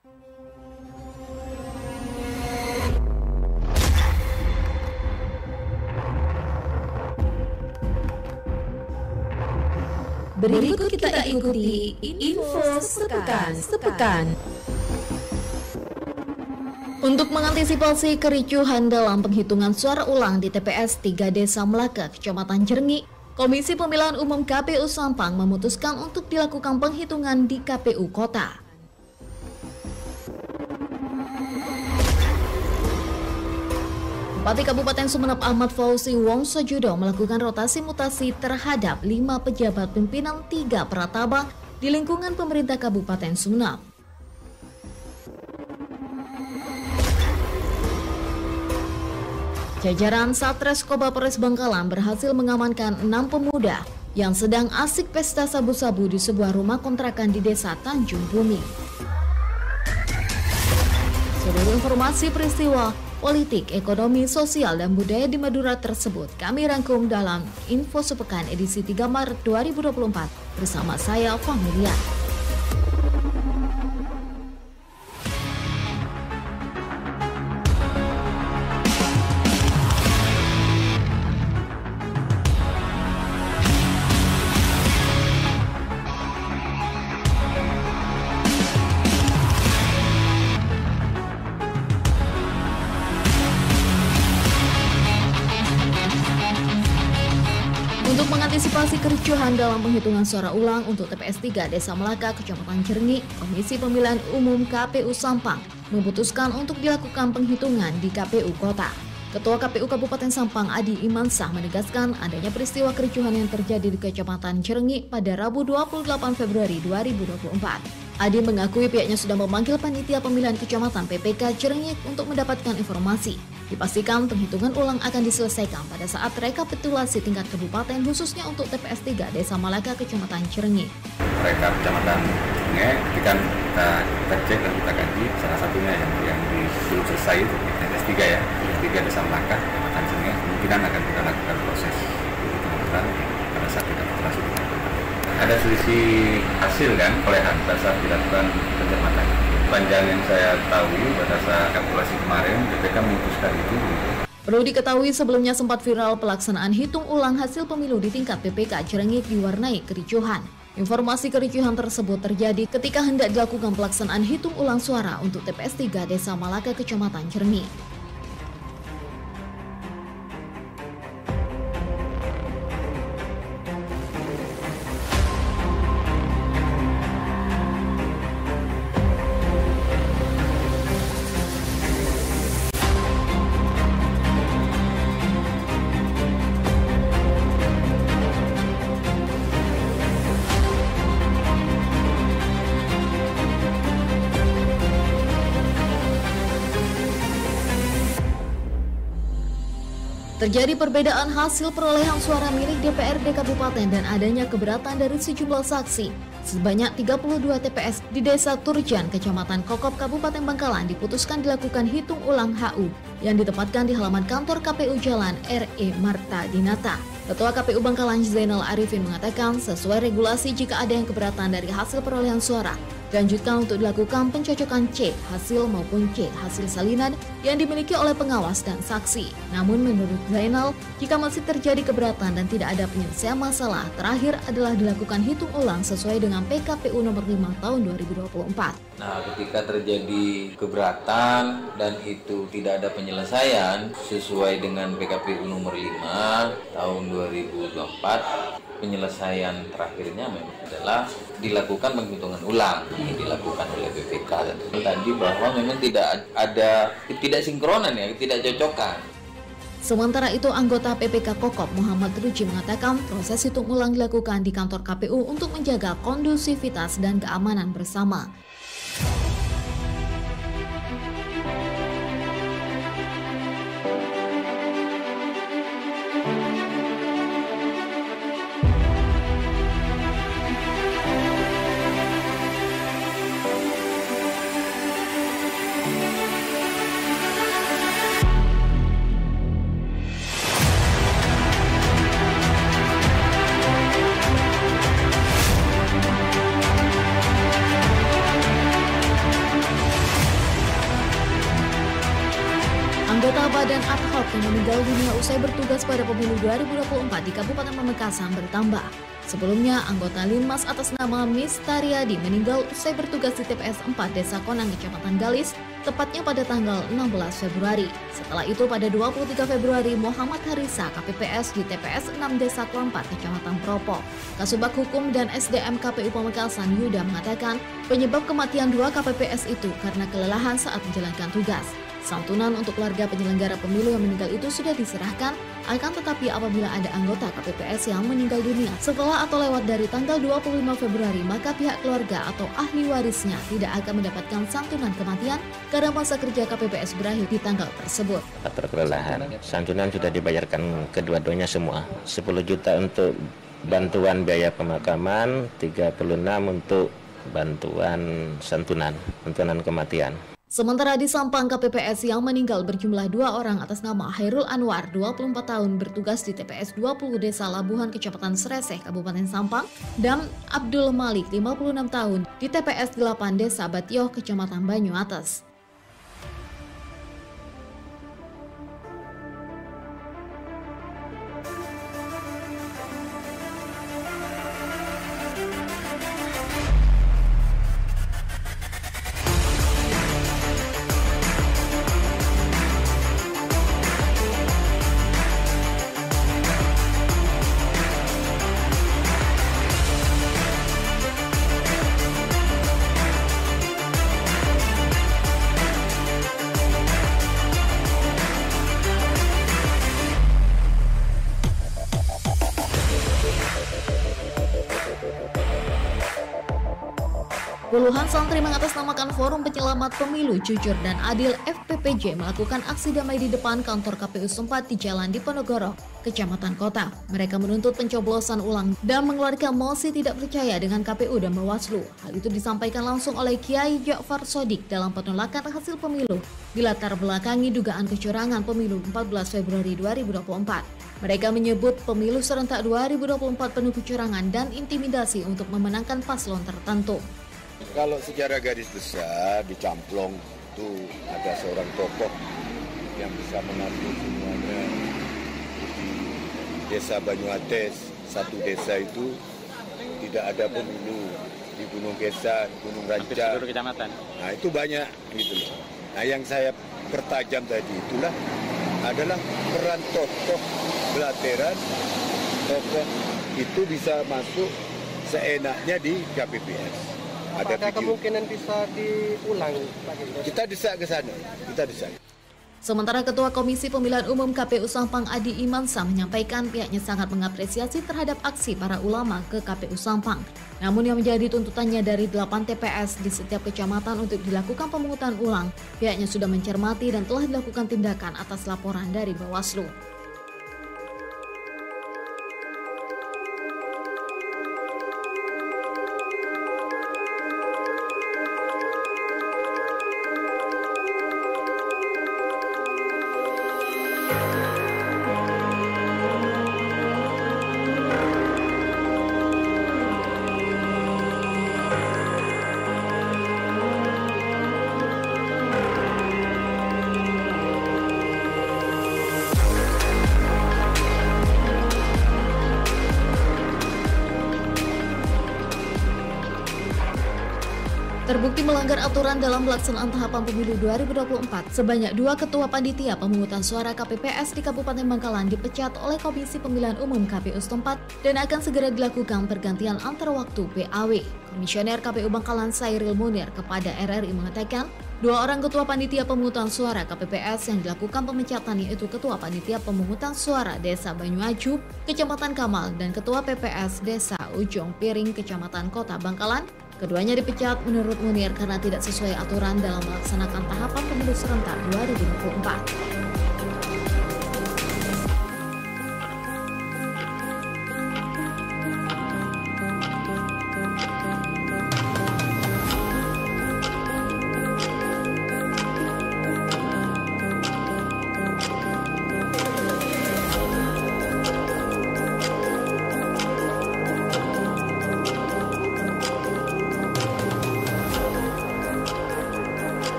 Berikut kita ikuti info sepekan. Untuk mengantisipasi kericuhan dalam penghitungan suara ulang di TPS 3 Desa Melaka, Kecamatan Jerngi, Komisi Pemilihan Umum KPU Sampang memutuskan untuk dilakukan penghitungan di KPU Kota. Bupati Kabupaten Sumeneb Ahmad Fauzi Wongsojudo melakukan rotasi mutasi terhadap 5 pejabat pimpinan 3 Prataba di lingkungan pemerintah Kabupaten Sumeneb. Jajaran Satres-Koba Polres Bangkalan berhasil mengamankan 6 pemuda yang sedang asik pesta sabu-sabu di sebuah rumah kontrakan di Desa Tanjung Bumi. Seluruh informasi peristiwa politik, ekonomi, sosial, dan budaya di Madura tersebut kami rangkum dalam Info Sepekan edisi 3 Maret 2024 bersama saya, Familia. Untuk mengantisipasi kericuhan dalam penghitungan suara ulang untuk TPS 3 Desa Melaka, Kecamatan Jerngi, Komisi Pemilihan Umum KPU Sampang memutuskan untuk dilakukan penghitungan di KPU Kota. Ketua KPU Kabupaten Sampang Adi Imansah menegaskan adanya peristiwa kericuhan yang terjadi di Kecamatan Jerngi pada Rabu 28 Februari 2024. Adi mengakui pihaknya sudah memanggil panitia pemilihan kecamatan PPK Jerngi untuk mendapatkan informasi. Dipastikan penghitungan ulang akan diselesaikan pada saat rekapitulasi tingkat kabupaten khususnya untuk TPS 3 Desa Melaka Kecamatan Jerngi. Rekap Kecamatan Jerngi kita cek dan kita kaji, salah satunya yang belum selesai itu TPS 3 ya, TPS 3 Desa Melaka Kecamatan Jerngi, kemungkinan akan kita lakukan proses penghitungan pada saat rekapitulasi tingkat kabupaten. Ada selisih hasil kan, perolehan pada saat dilakukan pencermatan. Panjang yang saya tahu pada saat kalkulasi kemarin BPK memutuskan itu. Perlu diketahui sebelumnya sempat viral pelaksanaan hitung ulang hasil pemilu di tingkat PPK Jerngi diwarnai kericuhan. Informasi kericuhan tersebut terjadi ketika hendak dilakukan pelaksanaan hitung ulang suara untuk TPS 3 Desa Melaka Kecamatan Jerngi. Terjadi perbedaan hasil perolehan suara milik DPRD Kabupaten dan adanya keberatan dari sejumlah saksi. Sebanyak 32 TPS di Desa Turjan, Kecamatan Kokop, Kabupaten Bangkalan diputuskan dilakukan hitung ulang HU yang ditempatkan di halaman kantor KPU Jalan R.E. Marta Dinata. Ketua KPU Bangkalan Zainal Arifin mengatakan sesuai regulasi jika ada yang keberatan dari hasil perolehan suara, dilanjutkan untuk dilakukan pencocokan C hasil maupun C hasil salinan yang dimiliki oleh pengawas dan saksi. Namun menurut Zainal, jika masih terjadi keberatan dan tidak ada penyelesaian masalah, terakhir adalah dilakukan hitung ulang sesuai dengan PKPU nomor 5 tahun 2024. Nah, ketika terjadi keberatan dan itu tidak ada penyelesaian sesuai dengan PKPU nomor 5 tahun 2024, penyelesaian terakhirnya memang adalah dilakukan penghitungan ulang yang dilakukan oleh BPK. Tadi bahwa memang tidak ada sinkronan ya, tidak cocokan. Sementara itu, anggota PPK Kokop Muhammad Ruji mengatakan proses hitung ulang dilakukan di kantor KPU untuk menjaga kondusivitas dan keamanan bersama. Badan ad hoc yang meninggal dunia usai bertugas pada pemilu 2024 di Kabupaten Pamekasan bertambah. Sebelumnya, anggota Linmas atas nama Miss Tariadi meninggal usai bertugas di TPS 4 Desa Konang, Kecamatan Galis, tepatnya pada tanggal 16 Februari. Setelah itu, pada 23 Februari, Muhammad Harisa, KPPS di TPS 6 Desa Klampar, Kecamatan Propo. Kasubag Hukum dan SDM KPU Pamekasan Yuda mengatakan, penyebab kematian 2 KPPS itu karena kelelahan saat menjalankan tugas. Santunan untuk keluarga penyelenggara pemilu yang meninggal itu sudah diserahkan, akan tetapi apabila ada anggota KPPS yang meninggal dunia setelah atau lewat dari tanggal 25 Februari, maka pihak keluarga atau ahli warisnya tidak akan mendapatkan santunan kematian karena masa kerja KPPS berakhir di tanggal tersebut. Faktor kelelahan, santunan sudah dibayarkan kedua-duanya semua. 10 juta untuk bantuan biaya pemakaman, 36 untuk bantuan santunan kematian. Sementara di Sampang, KPPS yang meninggal berjumlah 2 orang atas nama Hairul Anwar, 24 tahun, bertugas di TPS 20 Desa Labuhan, Kecamatan Sreseh, Kabupaten Sampang, dan Abdul Malik, 56 tahun, di TPS 8 Desa Batioh, Kecamatan Banyu Atas. Puluhan santri mengatasnamakan Forum Penyelamat Pemilu Jujur dan Adil FPPJ melakukan aksi damai di depan kantor KPU setempat di Jalan Diponegoro, Kecamatan Kota. Mereka menuntut pencoblosan ulang dan mengeluarkan mosi tidak percaya dengan KPU dan Bawaslu. Hal itu disampaikan langsung oleh Kiai Ja'far Shodiq dalam penolakan hasil pemilu dilatar belakangi dugaan kecurangan pemilu 14 Februari 2024. Mereka menyebut pemilu serentak 2024 penuh kecurangan dan intimidasi untuk memenangkan paslon tertentu. Kalau secara garis besar dicamplong itu ada seorang tokoh yang bisa mengatur semuanya di Desa Banyuates. Satu desa itu tidak ada pemilu, di Gunung Kesa, Gunung Ranca. Nah itu banyak gitu loh. Nah yang saya pertajam tadi itulah adalah peran tokoh belateran, tokoh itu bisa masuk seenaknya di KPPS. Ada kemungkinan bisa diulang lagi? Kita desak ke sana, kita desak. Sementara Ketua Komisi Pemilihan Umum KPU Sampang Adi Imansa menyampaikan pihaknya sangat mengapresiasi terhadap aksi para ulama ke KPU Sampang. Namun yang menjadi tuntutannya dari 8 TPS di setiap kecamatan untuk dilakukan pemungutan ulang, pihaknya sudah mencermati dan telah dilakukan tindakan atas laporan dari Bawaslu. Terbukti melanggar aturan dalam pelaksanaan tahapan pemilu 2024, sebanyak 2 ketua panitia pemungutan suara KPPS di Kabupaten Bangkalan dipecat oleh Komisi Pemilihan Umum KPU setempat dan akan segera dilakukan pergantian antar waktu PAW. Komisioner KPU Bangkalan Sairil Munir kepada RRI mengatakan, 2 orang ketua panitia pemungutan suara KPPS yang dilakukan pemecatan yaitu Ketua Panitia Pemungutan Suara Desa Banyuaju, Kecamatan Kamal, dan Ketua PPS Desa Ujung Piring, Kecamatan Kota Bangkalan. Keduanya dipecat menurut Munir karena tidak sesuai aturan dalam melaksanakan tahapan pemilu serentak 2024.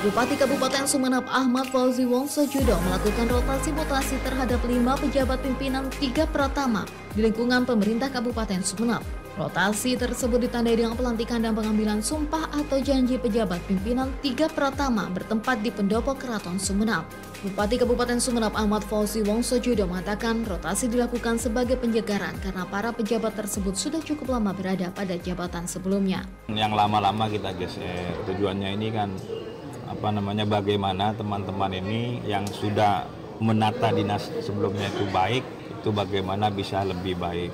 Bupati Kabupaten Sumeneb Ahmad Fauzi Wongsojudo melakukan rotasi mutasi terhadap 5 pejabat pimpinan 3 Pratama di lingkungan pemerintah Kabupaten Sumeneb. Rotasi tersebut ditandai dengan pelantikan dan pengambilan sumpah atau janji pejabat pimpinan 3 Pratama bertempat di Pendopo Keraton Sumeneb. Bupati Kabupaten Sumeneb Ahmad Fauzi Wongsojudo mengatakan rotasi dilakukan sebagai penyegaran karena para pejabat tersebut sudah cukup lama berada pada jabatan sebelumnya. Yang lama-lama kita geser, tujuannya ini kan bagaimana teman-teman ini yang sudah menata dinas sebelumnya itu baik, itu bagaimana bisa lebih baik.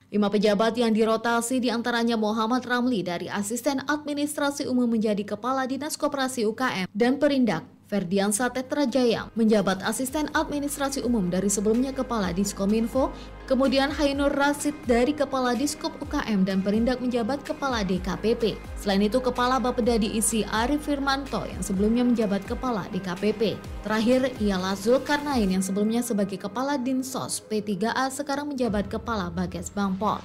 5 pejabat yang dirotasi diantaranya Muhammad Ramli dari Asisten Administrasi Umum menjadi Kepala Dinas Koperasi UKM dan Perindak. Ferdiansa Tetrajaya menjabat Asisten Administrasi Umum dari sebelumnya Kepala Diskominfo, kemudian Hainur Rasid dari Kepala Diskup UKM dan Perindak menjabat Kepala DKPP. Selain itu Kepala Bapeda diisi Arif Firmanto yang sebelumnya menjabat Kepala DKPP. Terakhir ialah Zulkarnain yang sebelumnya sebagai Kepala Dinsos P3A sekarang menjabat Kepala Bages Bampol.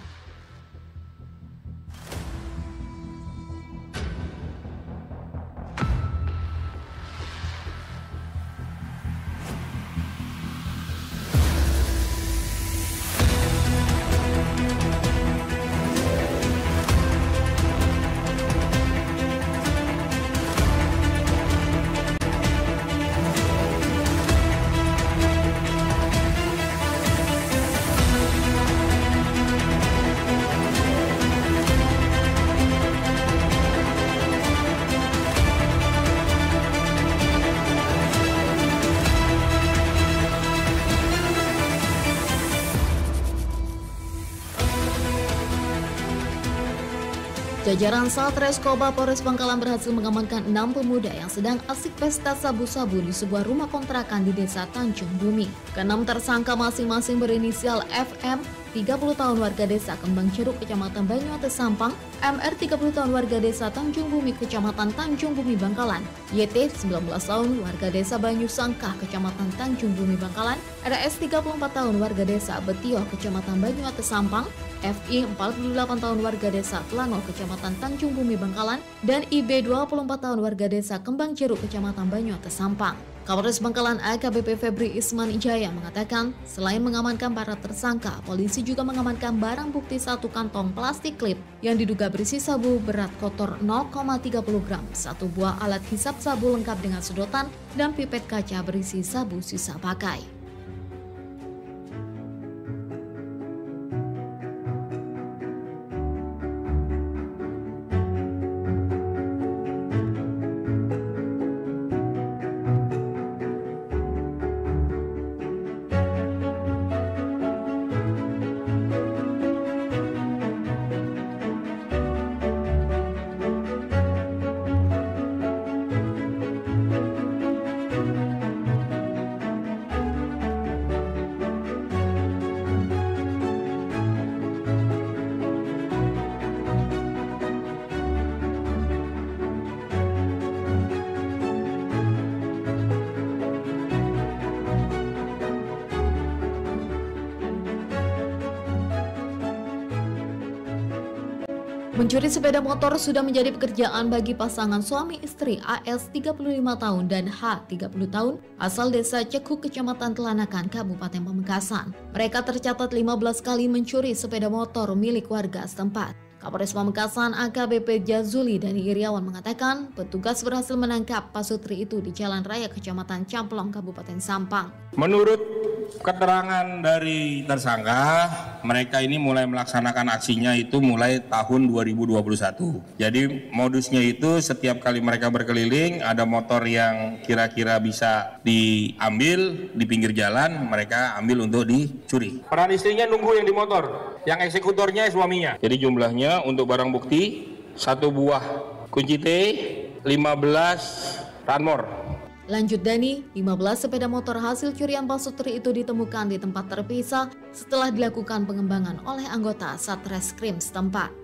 Jajaran Satreskoba Polres Bangkalan berhasil mengamankan 6 pemuda yang sedang asik pesta sabu-sabu di sebuah rumah kontrakan di Desa Tanjung Bumi. Ke-6 tersangka masing-masing berinisial FM, 30 tahun warga Desa Kembang Ceruk, Kecamatan Banyuates Sampang, MR 30 tahun warga Desa Tanjung Bumi, Kecamatan Tanjung Bumi Bangkalan, YT 19 tahun warga Desa Banyu Sangkah, Kecamatan Tanjung Bumi Bangkalan, RS 34 tahun warga Desa Betio, Kecamatan Banyuates Sampang, FI 48 tahun warga Desa Telango, Kecamatan Tanjung Bumi Bangkalan, dan IB 24 tahun warga Desa Kembang Ceruk, Kecamatan Banyuates Sampang. Kapolres Bangkalan AKBP Febri Isman Ijaya mengatakan, selain mengamankan para tersangka, polisi juga mengamankan barang bukti 1 kantong plastik klip yang diduga berisi sabu berat kotor 0,30 gram, 1 buah alat hisap sabu lengkap dengan sedotan, dan pipet kaca berisi sabu sisa pakai. Mencuri sepeda motor sudah menjadi pekerjaan bagi pasangan suami istri AS 35 tahun dan H 30 tahun asal desa Cekuk, Kecamatan Telanakan, Kabupaten Pamekasan. Mereka tercatat 15 kali mencuri sepeda motor milik warga setempat. Kapolres Pamekasan AKBP Jazuli dan Iriawan mengatakan petugas berhasil menangkap pasutri itu di Jalan Raya Kecamatan Camplong, Kabupaten Sampang. Menurut keterangan dari tersangka, mereka ini mulai melaksanakan aksinya itu mulai tahun 2021. Jadi modusnya itu setiap kali mereka berkeliling, ada motor yang kira-kira bisa diambil di pinggir jalan, mereka ambil untuk dicuri. Peran istrinya nunggu yang di motor, yang eksekutornya suaminya. Jadi jumlahnya untuk barang bukti 1 buah kunci T, 15 ranmor. Lanjut Dani, 15 sepeda motor hasil curian pasutri itu ditemukan di tempat terpisah setelah dilakukan pengembangan oleh anggota Satreskrim setempat.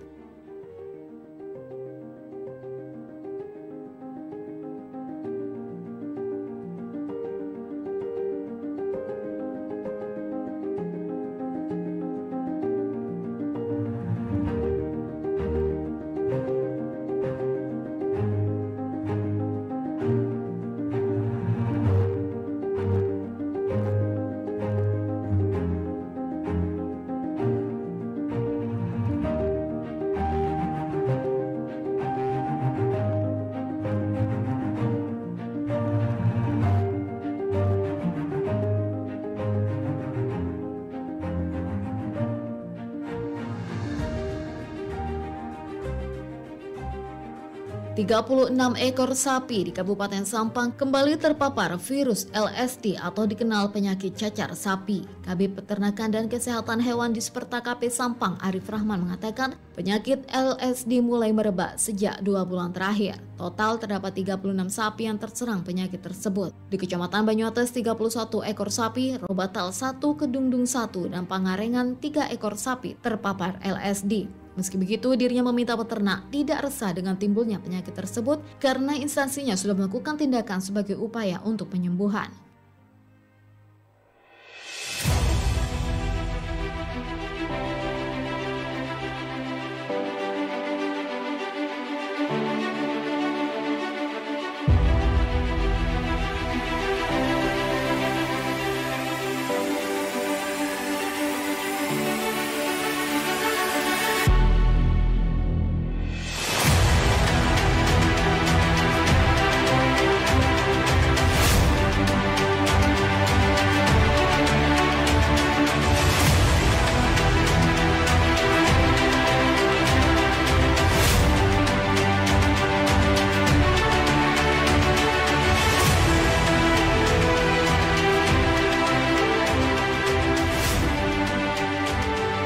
36 ekor sapi di Kabupaten Sampang kembali terpapar virus LSD atau dikenal penyakit cacar sapi. Kabid Peternakan dan Kesehatan Hewan di Disperta KP Sampang, Arif Rahman, mengatakan penyakit LSD mulai merebak sejak 2 bulan terakhir. Total terdapat 36 sapi yang terserang penyakit tersebut. Di Kecamatan Banyuates 31 ekor sapi, Robatal 1, Kedungdung 1, dan Pangarengan 3 ekor sapi terpapar LSD. Meski begitu, dirinya meminta peternak tidak resah dengan timbulnya penyakit tersebut karena instansinya sudah melakukan tindakan sebagai upaya untuk penyembuhan.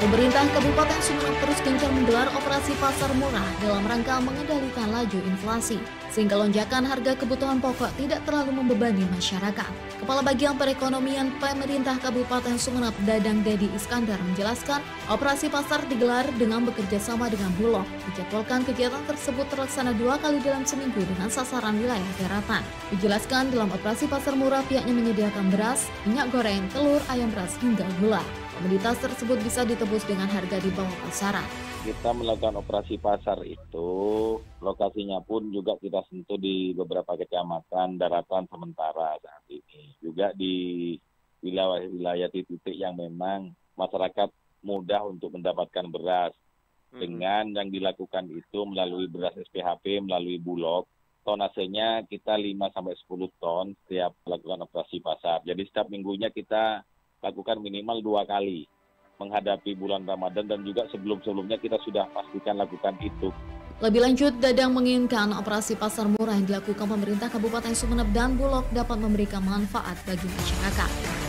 Pemerintah Kabupaten Sumeneb terus gencar menggelar operasi pasar murah dalam rangka mengendalikan laju inflasi, sehingga lonjakan harga kebutuhan pokok tidak terlalu membebani masyarakat. Kepala Bagian Perekonomian Pemerintah Kabupaten Sumeneb, Dadang Dedi Iskandar, menjelaskan operasi pasar digelar dengan bekerja sama dengan Bulog. Dijadwalkan kegiatan tersebut terlaksana 2 kali dalam seminggu dengan sasaran wilayah daratan. Dijelaskan dalam operasi pasar murah pihaknya menyediakan beras, minyak goreng, telur, ayam beras, hingga gula. Komoditas tersebut bisa ditebus dengan harga di bawah pasaran. Kita melakukan operasi pasar itu, lokasinya pun juga kita sentuh di beberapa kecamatan daratan sementara saat ini. Juga di wilayah-wilayah titik yang memang masyarakat mudah untuk mendapatkan beras. Dengan yang dilakukan itu melalui beras SPHP, melalui Bulog, tonasenya kita 5-10 ton setiap melakukan operasi pasar. Jadi setiap minggunya kita lakukan minimal 2 kali menghadapi bulan Ramadan, dan juga sebelum-sebelumnya kita sudah pastikan lakukan itu. Lebih lanjut, Dadang menginginkan operasi pasar murah yang dilakukan pemerintah Kabupaten Sumeneb dan Bulog dapat memberikan manfaat bagi masyarakat.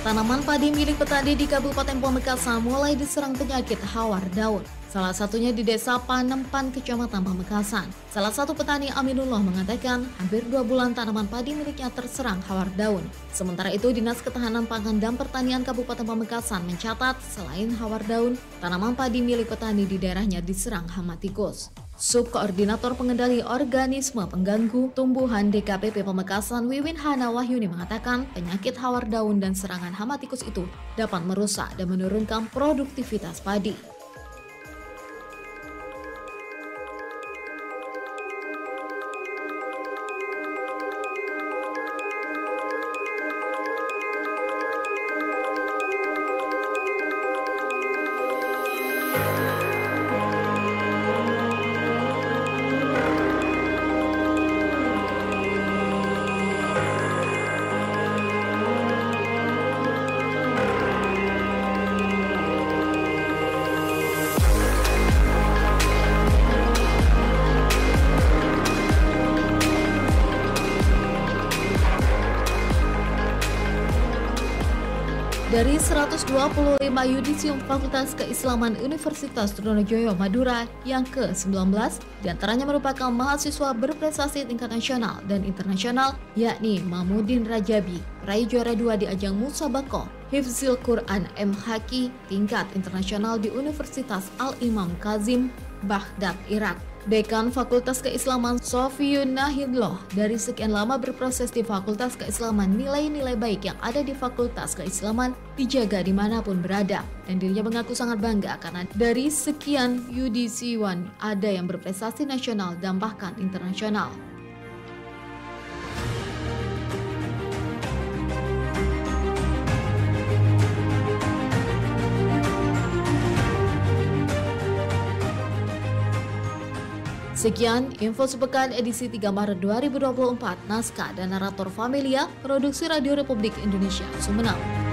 Tanaman padi milik petani di Kabupaten Pamekasan mulai diserang penyakit hawar daun. Salah satunya di Desa Panempan, Kecamatan Pamekasan. Salah satu petani, Aminullah, mengatakan hampir 2 bulan tanaman padi miliknya terserang hawar daun. Sementara itu, Dinas Ketahanan Pangan dan Pertanian Kabupaten Pamekasan mencatat selain hawar daun, tanaman padi milik petani di daerahnya diserang hama tikus. Subkoordinator Pengendali Organisme Pengganggu Tumbuhan DKPP Pamekasan, Wiwin Hana Wahyuni, mengatakan penyakit hawar daun dan serangan hama tikus itu dapat merusak dan menurunkan produktivitas padi. Dari 125 yudisium Fakultas Keislaman Universitas Trunojoyo Madura yang ke-19, diantaranya merupakan mahasiswa berprestasi tingkat nasional dan internasional, yakni Mahmudin Rajabi, peraih juara 2 di ajang Musabaqah Hifzil Quran MHQ tingkat internasional di Universitas Al-Imam Kazim, Baghdad, Irak. Dekan Fakultas Keislaman Sofiyun Nahidloh, dari sekian lama berproses di Fakultas Keislaman, nilai-nilai baik yang ada di Fakultas Keislaman dijaga dimanapun berada. Dan dirinya mengaku sangat bangga karena dari sekian UDC1 ada yang berprestasi nasional dan bahkan internasional. Sekian info sepekan edisi 3 Maret 2024, naskah dan narator Familia, produksi Radio Republik Indonesia, Sumedang.